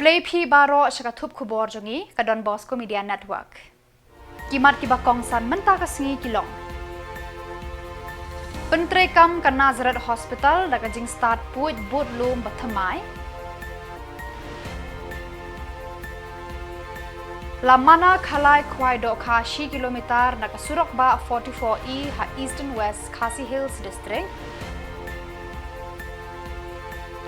Play P Baro Shakatup Khuborjylla ka Donbosco Media Network. Kimat ki bakong san menta ka singi kilong. Pentrekam ka Nazareth Hospital da ka jing start puit but lum bathamai. Lamana khalai kwai do khashi kilometer na ka surok ba 44E ha Eastern West Khasi Hills District.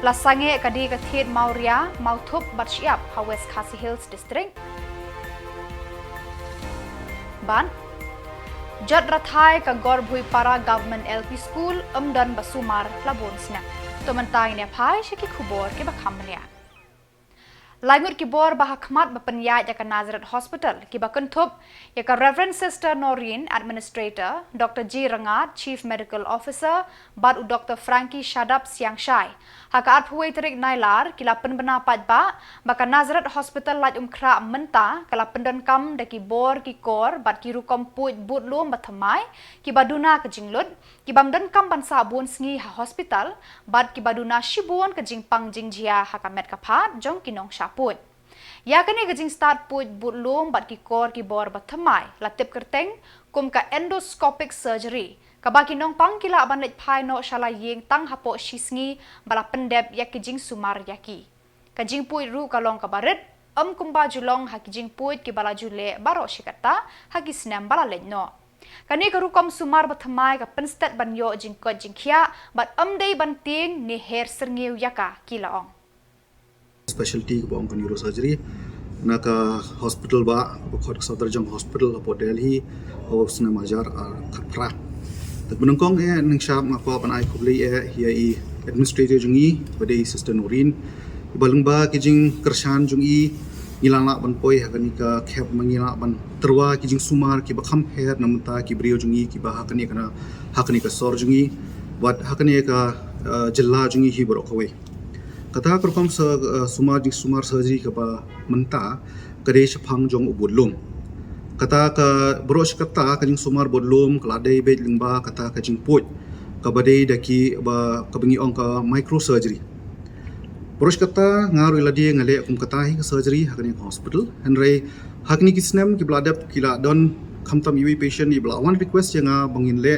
Lasange kadi ka Thiet Mauria Mauthup Batshiap ha West Khasi Hills District. Ban Jat Rathai ka Gorbhui Para Government LP School Umdan Basumar Labon Sna. Tomentang ne phai shiki Khubor ke bakhamnya. Langut Khubor bahakmat bapanyat ya ka Nazareth Hospital ki bakentup ya ka Reverend Sister Noreen Administrator Dr. G Rangat Chief Medical Officer bad Dr. Frankie Shadap Siangshai haka athuai terik Nailar kila penbena patba baka Nazareth Hospital laj umkra menta kala pendan kam da ki bor ki kor bad ki rukom puit but lum bathamai ki baduna ka jinglut ki bamdan kam ban sabun sngi ha hospital bad ki baduna shibun ka jingpang jingjia haka met ka phat jong kinong put. Ya kani gajing start put butlum bat ki kor ki bor bathamai latip kerteng kum ka endoscopic surgery kabaki nong pang kila ban lej phai no shala yeng tang hapo shisngi bala pendep ya kijing sumar yaki kajing put ru kalong ka baret kumba Jyllong ha kijing put ki bala jule baro shikata ha ki snam bala lej no kani ka rukom sumar bathamai ka penstet ban yo jing ko jing khia bat dei ban ting ni her serngeu yaka kila ong specialty ko bang neurosurgery NAKA hospital ba bukhot Safdarjung hospital po Delhi o sna majar khapra tak menungkong ning shap ngapa pan ai khubli hi administrator jungi bade sister Noreen balungba kijing kershan jungi ngilana ban poi hakani ka khep mangila ban terwa kijing sumar ki bakham her namta ki brio jungi ki ba hakani kana hakani ka sor jungi wat hakani ka Jylla jungi hi borok khoi kata kerkom sumar surgery ke ba menta kade shphang jong ubudlum kata ka brosh kata kajing sumar bodlum kladai bet lingba kata kajing pot ka badai daki ba kabengi ong ka micro surgery brosh kata ngaru iladi ngale kum kata hi surgery hakani hospital henry hakni kisnem ki bladap kila don khamtam ui patient i bla one request yang bangin le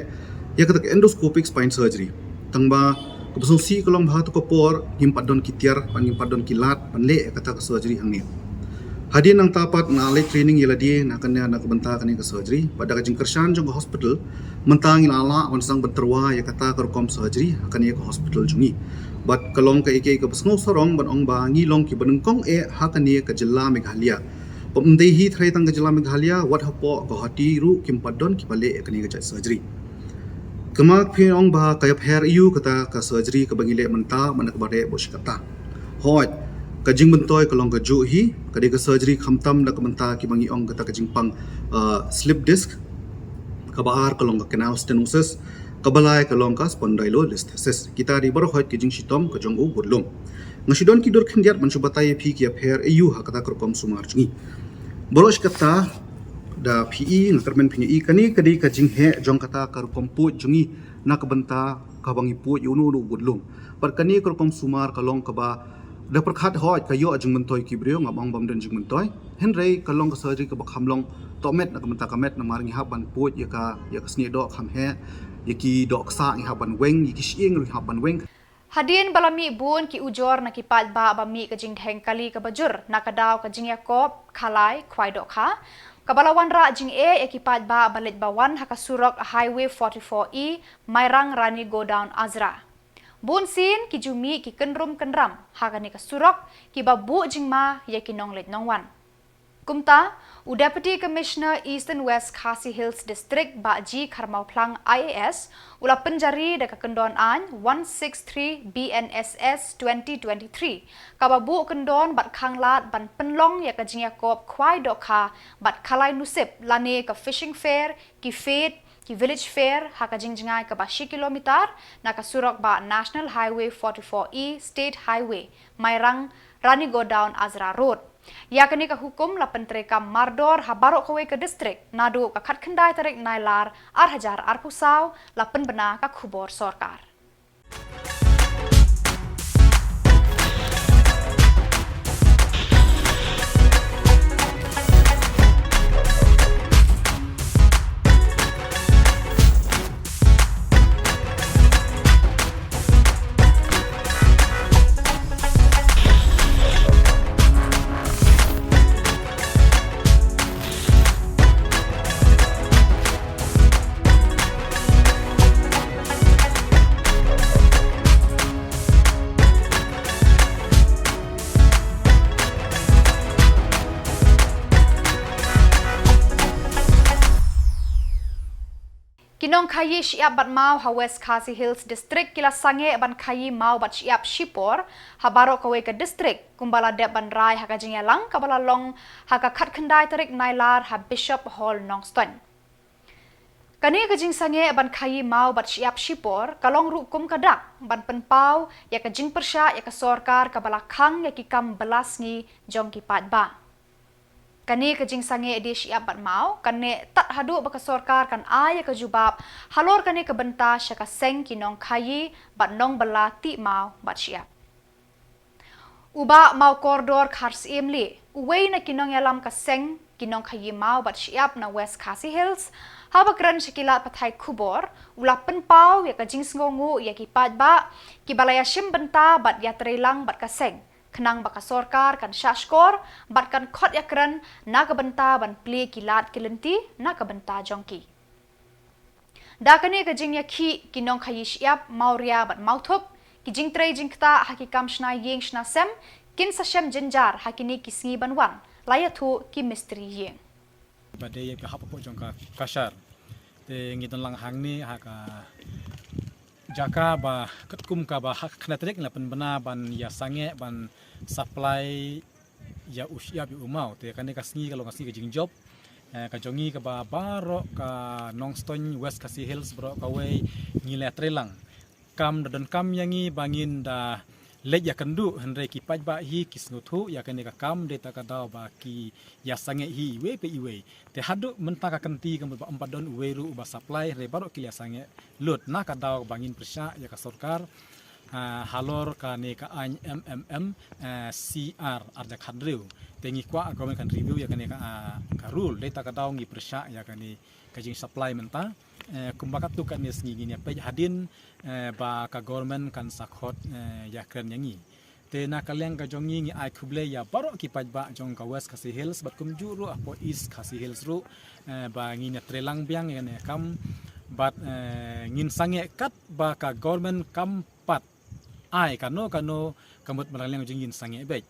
ya kata endoscopic spine surgery tangba kebesusi kalau bahat ko por himpat don kitiar pan himpat don kilat pan le kata ke surgery hangni hadin nang tapat na le training yeladi na kanya na kebenta kani ke surgery pada kajing kershan jong hospital mentang ilala on sang benterwa ya kata ke kom surgery kani ke hospital jungi bat kalong ke ke besngo sorong ban ong ba ngilong ki benengkong hakani ke Jylla Meghalaya pemdei hi thrai tang ke Jylla Meghalaya wat hapo Guwahati ru kimpat don ki bale kani ke surgery kemak piong ba kayap hair iu kata ka surgery ka bangile menta mana ka bare bos kata hot ka jing bentoy kalong ka ju hi ka de ka surgery khamtam na ka menta ki bangi ong kata ka jing pang slip disc ka baar kalong ka canal stenosis ka balai kalong ka spondylolisthesis kita di baro hot ki jing shitom ka jong u budlum ngasidon ki dor khindiat man subatai phi ki hair iu ha kata korkom sumar jungi boros kata da PE ngakarmen punya kani kadi kajing he jong kata kar komput jungi nak benta ka bangi pu yunu nu budlum par kani kar kom sumar kalong ka ba da perkhat hoj kayo ajung mentoy kibrio ngabang bam den jung mentoy henrei kalong ka surgery ka bakhamlong tomet nak benta kamet na maring haban pu ya ka sni do kham he yaki do ksa ngi haban weng yaki shieng ri haban weng Hadin balami bun ki ujor na kipat ba bami ka jing theng kali ka bajur nakadaw ka jing yakop khalai khwai do kha Kabalawan ra jing ekipat ba balit bawan hakasurok highway 44E Mairang Rani go down Azra. Bun sin ki jumi ki kenrum kenram hakani kasurok ki babu jing ma yakinong let nongwan. Kumta Deputy Commissioner Eastern West Khasi Hills District Baji Kharmau Plang IAS ula penjari deka kendon an 163 BNSS 2023 kababu kendon bat khanglat ban penlong ya kajing yakop khwai dokha bat khalai nusip lane ka fishing fair ki Peit ki village fair hakajing jingai ka 10 kilometer na kasurok ba National Highway 44E State Highway Mairang Rani go down Azra Road yakni ka hukum la pentreka mardor habaro kowe ke distrik nadu ka khat khandai tarik Nailar hajar pusau la penbena ka Khubor sorkar Kinong kayi siap bat mau ha West Khasi Hills District kila sange ban kayi mau bat siap Shipor ha baro kawe ke district kumbala dep ban rai ha ka Jylla kabala long ha ka khat khandai tarik Nailar ha Bishop Hall Nongston. Kani ka jing sange ban kayi mau bat siap Shipor kalong ru kum kadak ban penpau ya ka jing persya ya ka sorkar kabala khang ya ki kam belas ngi jong ki pat ba. Kani ka jing sange edi siap bat mau kane tat hadu baka sorkar kan ay ka jubab halor kani ka benta sya ka seng kinong kayi bat nong bala ti mau bat siap. Uba mau koridor khars emli uway na kinong yalam ka seng kinong kayi mau bat siap na West Khasi Hills haba kran shikila pathai Khubor ula penpau ya ka jing sngongu ya ki pat ba ki balaya shim benta bat ya trelang bat ka seng kenang baka sorkar kan syashkor bat kan khot ya kran na ka benta ban pli kilat kilenti na ka benta jongki da kane ka jing ya ki kinong khayi siap mauria bat mauthup ki jing trei jing kta hakikam shna yeng shna sem kin sa shem jinjar hakini kisngi banwan laya thu ki mystery yeng pada yang pihak apa jong kasar, te ngitan lang hang ni haka jaka ba ketkum ka ba hak kena trik la penbena ban ya sange ban supply ya usia bi umau te kan ka sngi kalau ngasni ke jing job ka jongi ka ba baro ka Nongston West Khasi Hills bro ka we ngile trelang kam dan kam yangi bangin da lej ya kendu henre ki paj ba hi kisnuthu ya kan ka kam data ka daw ba ki ya sange hi we pe iwe te hadu menta ka kenti ka ba empat don we ru ba supply re baro ki ya sange lut na ka daw bangin persya ya ka sorkar halor ka ne ka an cr arda khadriu te ngi kwa government kan review ya kan ka rule data ka daw ngi persya ya kan ni ka jing supply menta kumbakat tu kan ngi ni pe hadin ba ka government kan sakhot ya kren yangi te na kaleng ka jongi ngi ai khuble ya baro ki paj ba jong ka West Khasi Hills bat kum juru apo East Khasi Hills ru ba ngi ne trelang biang ne kam bat ngin sange kat ba ka government kam pat ai kano kamut maraleng jing ngin sange be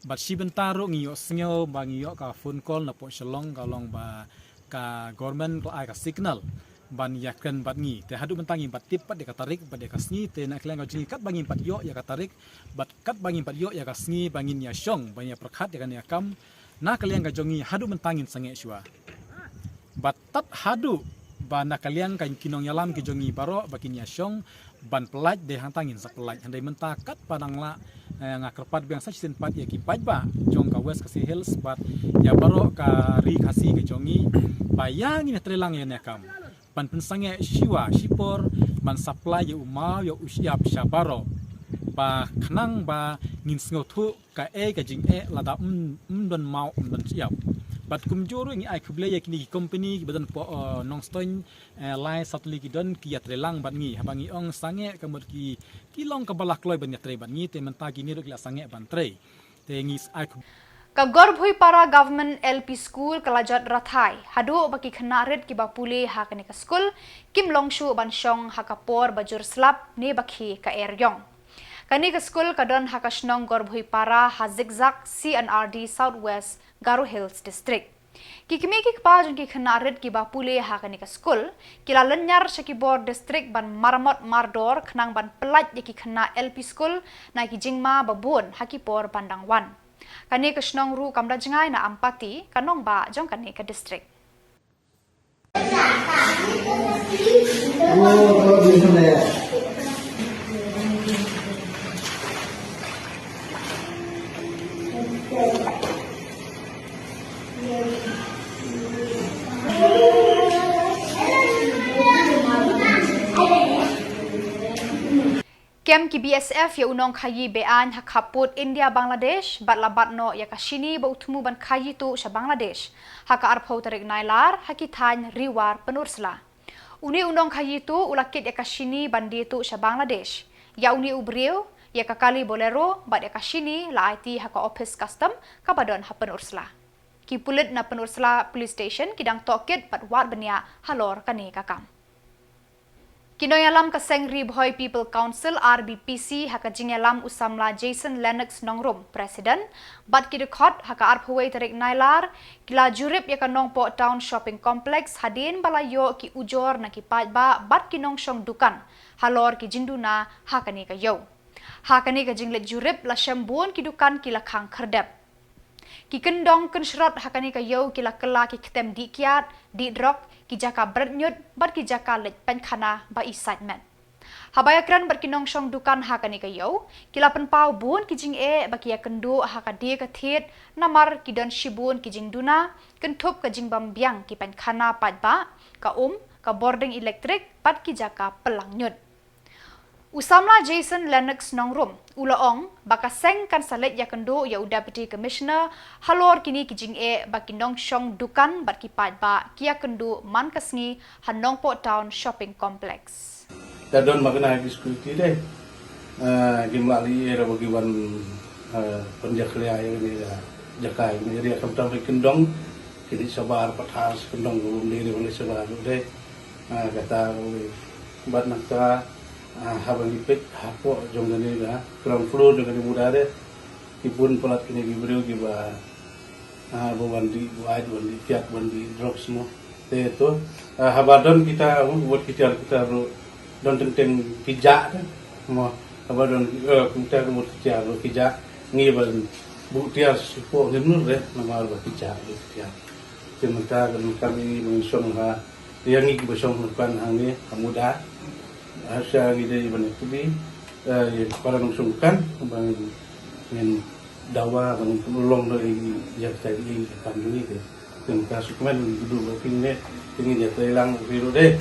bat si bentaro ngi yo sngo ba ngi yo ka phone call na po Shillong kalong ba ka government ko ai ka signal ban yakan bat ngi te hadu mentangi bat tip pat de katarik bat de kasni te nak leng jing kat bangin pat yo ya katarik bat kat bangin pat yo ya kasni bangin ya shong banya prakhat ya kan ya kam na kaleng ka jongi hadu mentangin sange shwa bat tat hadu ba na kaleng kan kinong yalam ki jongi baro bakin ya shong ban pelaj de hantangin sak pelaj handai menta kat padangla ngakerpat biang sa sin pat ya ki pajba jong ka West Khasi Hills bat ya baro ka ri khasi ke jongi bayang ni trelang ya nekam ban pensange shiwa shipor ban supply ya umau ya usiap syabaro ba khnang ba ngin sngotu ka ka jing lada don mau don siap bat kumjuru ngi ai khuble ya kini company badan po Nongston lai satli ki don ki trelang ban ngi habangi ong sange kamut ki kilong ka balak loy ban tre ban ngi te menta ki ni ro sange ban tre te ngi ai ka gorbhui para government LP school kalajat rathai hadu baki khanarit ki bapule ha kani ka school kim longshu ban shong ha kapor bajur slap ne bakhi ka eryong kani ka school kadon ha ka shnong gorbhui para ha zigzag CNRD Southwest Garo Hills District kikimi ki pa jun ki khanarit ki bapule ha kani ka school kila lanyar Khubor district ban marmot mardor khnang ban pelaj ki khana LP school na ki jingma babun hakipor pandangwan kani ka shnong ru kamda jingai na ampati kanong ba jong kani ka district Kem ki BSF ya unong khayi bean ha khaput India Bangladesh batlabat no ya kashini ba utmu ban khayi tu sa Bangladesh ha ka arpho tarik Nailar ha ki than riwar penursla uni unong khayi tu ulakit ya kashini bandi tu sa Bangladesh ya uni ubriu ya ka kali bolero bat ya kashini la IT ha ka office custom ka badon ha penursla ki pulit na penursla police station kidang tokit bat wat benia halor kani ka kam Kinoyalam kaseng Ribhoy People Council RBPC haka jingalam usamla Jason Lennox nongrum Presiden bat kidukot haka arphuway tarik Nailar kila jurip yaka nongpo town shopping complex hadin balayo ki ujor na ki ba bat kinong shong dukan halor ki jinduna haka ni kayo haka ni ka jinglet jurip la shambun ki dukan kila khang kherdep ki kendong kenshrot haka ni kayo kila kela ki ketem dikiat di drok ki jaka bernyut bat ki jaka lej penkhana ba excitement habaya kran bat kinong shong dukan hakani kayo kila penpau bun ki jing ba ki kendu haka di ka thit namar ki don shibun ki jing duna kentup ka jing bambyang ki penkhana pat ba ka ka boarding electric bat ki jaka pelang nyut Usamla Jason Lennox nongrum ulaong baka seng kan salet ya kendo ya deputy commissioner halor kini kijing baki nong shong dukan bat kipat ba kia kendo man kasngi hanong po town shopping complex. Dadon magana diskusi deh. Gimali era bagi wan penjaklia ini jakai ini dia akan tahu kendong kini sabar patas kendong belum diri oleh sabar deh. Kata bat NAKA habang ipik hapo jong gani ga ground floor dengan muda deh ibun pelat kini gibrio giba bawandi wide bandi tiap bandi drop semua itu habadon kita buat kita don tentang pijak deh mau habadon kita buat kita pijak ngiban buktiar sipo ngemur deh nama buat pijak pijak sementara kami mengisong yang ini bersong bukan hanya muda Asya ngide ibane tubi para nungsungkan bangin dawa bangin tulong dari yang saya ini kami ini dan kasukuman dulu begini ini dia telang biru deh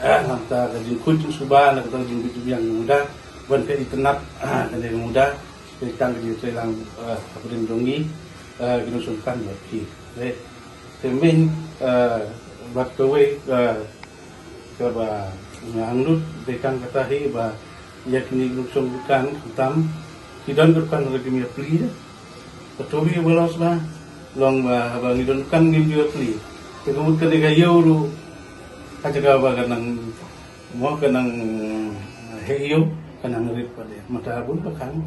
nanti kajin kucing subah nak tahu jin yang muda ban ke itenap dari muda kita dia telang kemudian dongi nungsungkan lagi deh temen buat kowe ke Angnut dekan katahi ba yakni nusung bukan hitam hidan berkan lagi mi pli petobi bolos ba long ba ngidon kan ngim juga pli kemudian ketika euro kajaga ba kanang mo kanang NEHU kanang rit pada mata pun bahkan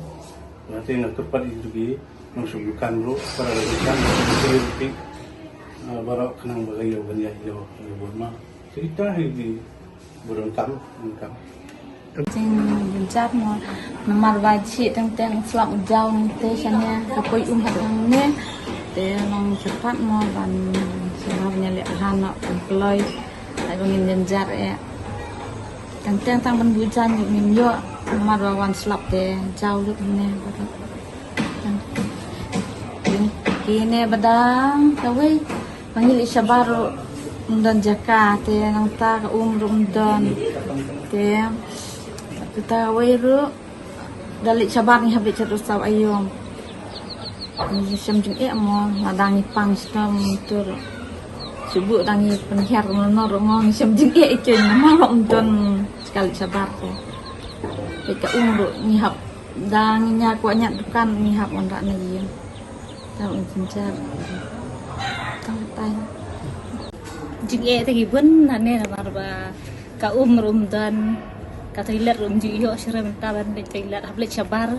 berarti nggak tepat itu gi nusung bukan ro para dekan politik barok kanang bagayo banya yo ma cerita ini burung kam Jeng jap mo namar baji teng selap jauh te sana kapoi hadang ne te nong cepat mo ban sebenarnya le hanak peloi ai bangin jenjar teng tang ban bujan min yo namar wan selap te jauh lut ne kini badang kawe panggil sabar dan jaka te nang ta rum dan te kita wairu dalik sabar ni habis terus tahu ayom ni semjung mo nadangi pang stam tur subuh dangi penhiar menor ngong semjung itu nama don sekali sabar te kita ni hab danginya kuatnya dukan ni hab ondak ni tahu jenjar tahu tay jing tegi bun nane marba ka dan ka toilet jiyo sirem taban de toilet hablet sabar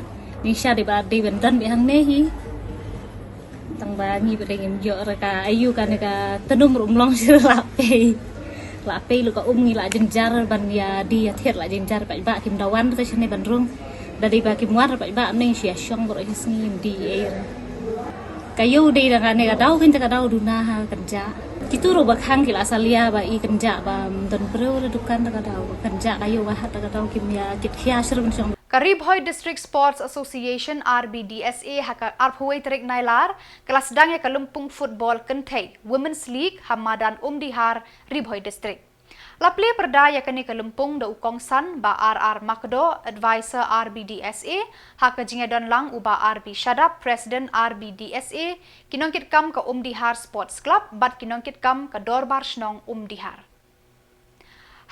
ni sha de ba de bendan be hang nehi tang ba ni berengin yo ka ayu kan ka tenum long sir lape lu ka ngi la jenjar ban ya di ya thiet la jenjar ba kim dawan ta sene ban rung dari ba kim war ba ning sia syong bro hisni di air kayu de da ne ka dau kin ta ka dau duna ha kerja Kitu ro bakhang kila asalia ba I kenja ba don bro dukan ta daw kenja kayo ba ta daw kimya kit khia sir bin song Karibhoy District Sports Association RBDSA haka arphuway tarik Nailar kelas dang ya kalumpung football kentai Women's League Hamadan Dihar Ribhoy District Laple perda ya kani kalumpung da ukong san ba RR Makdo advisor RBDSA haka jingadon lang uba RB Shadap President RBDSA kinongkit kam ka Dihar Sports Club bat kinongkit kam ka Dorbar Shnong Dihar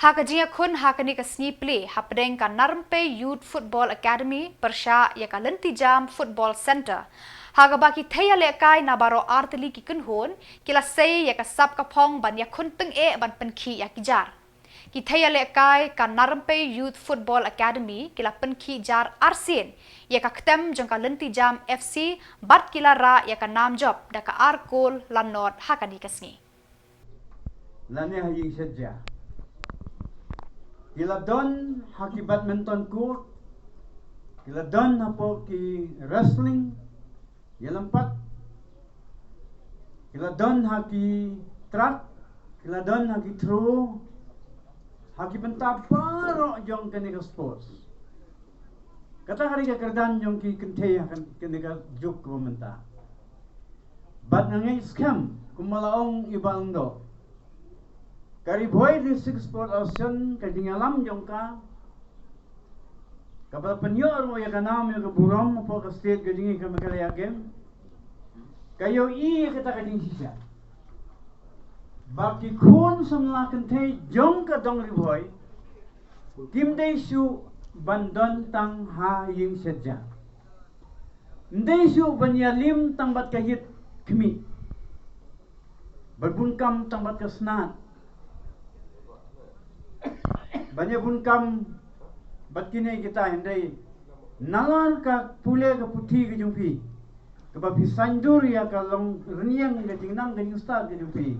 haka jinga kun haka ni ka sni play hapdeng ka Narmpe Youth Football Academy persya ya ka Lentijam Football Center haka baki thaya lekai na baro arteli ki kunhon kila sei ya ka sap ka phong ban ya kun teng ban penkhi ya ki jar Kita lekai ka Narampe Youth Football Academy kila penki jar Arsien ya ka ketem jong ka lenti jam FC bat kila ra ya ka nam job da ka arkol lanot hakani kasngi. Lani haying sedja. Kila don haki badminton court, kila don hapo ki wrestling, yalampat, kila don haki track, kila don haki throw, haki benta paro jong kenika sports. Kata hari ka kerdan jong ki kente akan kenika juk ko menta. Bat nangai scam kumalaong ibang do. Kari boy di six sport ocean kadingalam jong ka. Kapal penyor mo ya kanam ya keburam po ka state kadingi ka Meghalaya game. Kayo kita kading sisa. Baki kun Samla kente jong ka dong ri boy. Kim day su bandon tang ha ying sedja. Ndai su banyalim tang bat kahit kmi. Berbungkam tang bat kasnat. Banyak bunkam bat kini kita hendai nalar ka pule ka putih ke jumpi. Keba pisandur ya ka long renyang ke jingnang ke star ke jumpi.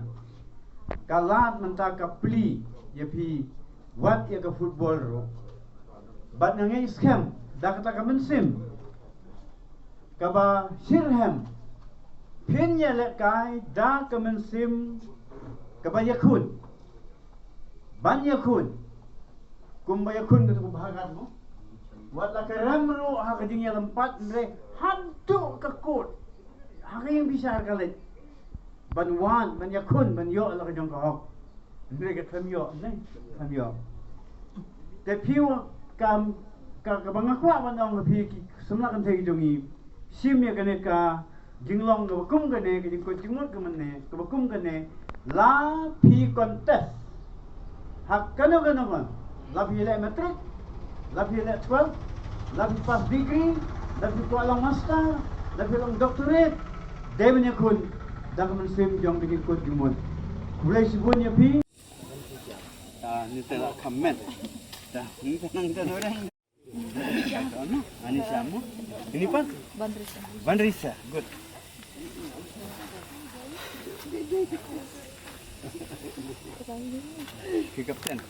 Kalat menta ka pli ya pi wat ya ka football ro. Bat nangai scam dah kata ka mensim. Kaba sirham pinya lekai dah ka mensim kaba yakun. Banyakun kumbayakun ke bahagan mo wala ka ramro ha ka ding lempat ndre hantu ka kot ha ka yang bisa kalit banwan banyakun banyo la ka jong ka hok ndre ka kamyo kamyo te piwa kam ka bangakwa manong pi ki Samla kan thei jongi sim ya kane ka jinglong ka kum kane ka jing ko jingmot ka manne ka kum kane la pi contest hak kano labi matric, labi 12, labi pass degree, labi kualang master, labi lang doctorate, debun ya kun, dah mensim jong bikin kun jumut. Mulai sibun ya pi. Ni telah comment. Dah, ni tenang orang. Ani siamu? Ini pak? Bandrisa. Bandrisa, good. Ki kapten.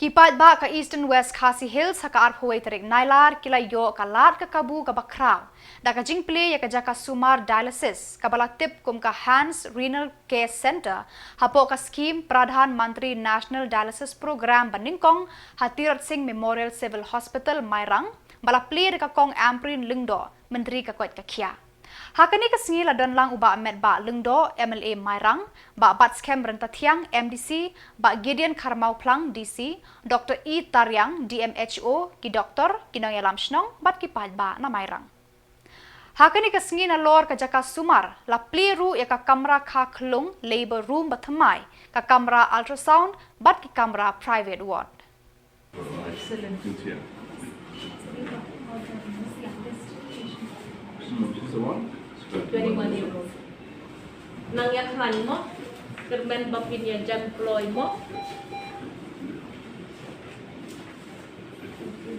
Kipat ba ka Eastern West Khasi Hills haka arphuai tarik Nailar kila yo ka lat ka kabu ka bakraw da ka jingple ya ka jaka sumar dialysis ka bala tip kum ka Hands Renal Care Center hapo ka scheme Pradhan Mantri National Dialysis Program baningkong Hatirat Singh Memorial Civil Hospital Mairang bala ple ka kong Amprin Lingdo menteri ka kwat ka khia hakani ka singi la don lang uba met ba Lingdo MLA Mairang ba bat scam renta thiang MDC ba Gideon Kharmau Plang DC Dr. E Taryang DMHO ki doktor kinong yalam shnong bat ki pad ba na Mairang hakani ka singi na lor ka jaka sumar la pliru ya ka kamera kha khlung labor room bathamai ka kamera ultrasound bat ki kamera private ward. Excellent. 21-year-old. Nangyakan mo, kermen bapin ya jam ploy mo.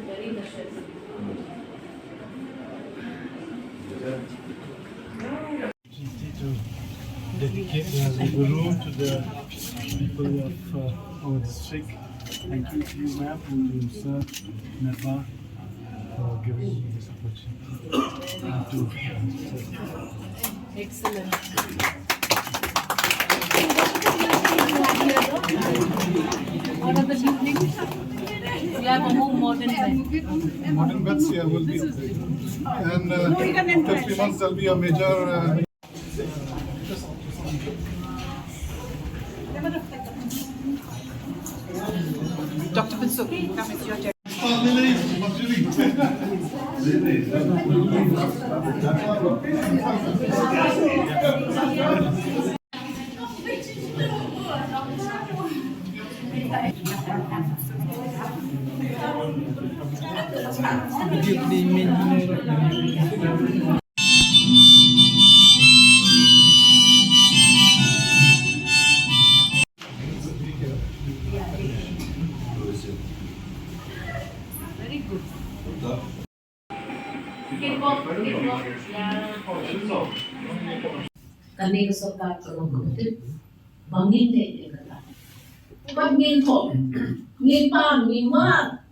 Very nice. To dedicate the room to the people of our district. Thank you to you, ma'am, and you, sir, NEHU, for giving me this opportunity. Excellent. What are the new things? We have a more modern bed. Modern beds here will be upgraded. And after 3 months, there will be a major Kami kesukaan kalau kutip mengindai dia kata. Bukan ngintok, ngintang, ngimar.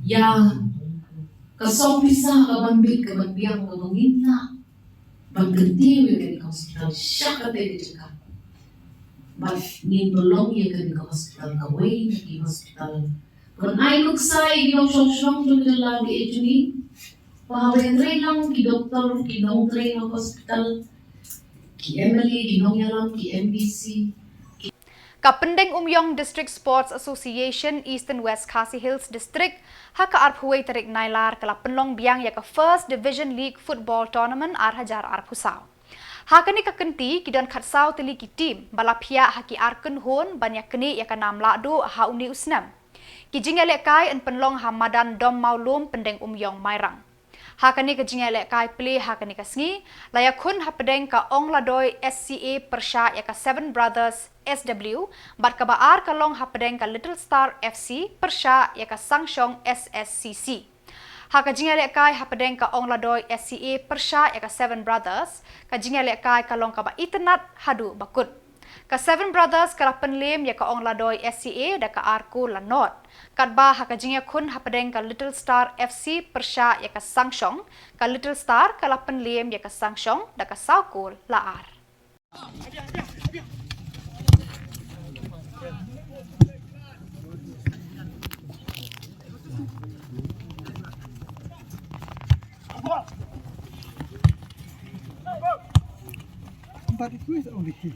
Ya, kesong pisah ke bambit ke bambiang ke menginta. Bangkentiwi ke di hospital, syak kata dia cakap. But ngin belong ya ke di hospital, kawai di hospital. Kung ay luksay, di Shillong to Jylla di ejuni. Pahawin train lang ki doktor, ki nong train ng hospital. Ki Emily, ki nong yalang, ki MBC. Kapendeng Umyong District Sports Association Eastern West Khasi Hills District haka arphuai tarik Nailar kala penlong biang ya ka First Division League Football Tournament arhajar arphusau. Haka ni kakenti kidon khatsau tili ki team balapia haki arkun hon banyak keni ya ka namla do ha uni usnam. Kijingale kai en penlong hamadan dom maulum pendeng Umyong Mairang. Hakani ka jingale kai play hakani ka sngi laya khun hapedeng ka ong ladoi SCA persha ya ka Seven Brothers SW bat ka baar ka long hapedeng ka Little Star FC persha ya ka Sangshong SSCC. Haka jingale kai hapedeng ka ong ladoi SCA persha ya ka Seven Brothers ka jingale kai ka long ka ba itnat hadu bakut. Ka Seven Brothers kala penlim ya ka ong ladoi SCA da ka arku lanot. Kadba haka jingya kun hapedeng ka Little Star FC persha ya ka Sangshong ka Little Star kala penlim ya ka Sangshong da ka saukul laar. But it was only here.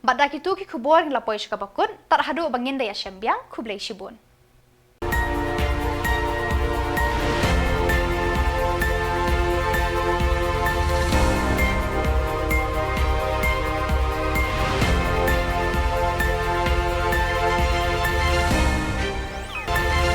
Badak itu ki Khubor ngilapoi shkabakun tar hadu bangin daya syambiang Khublai Shibun.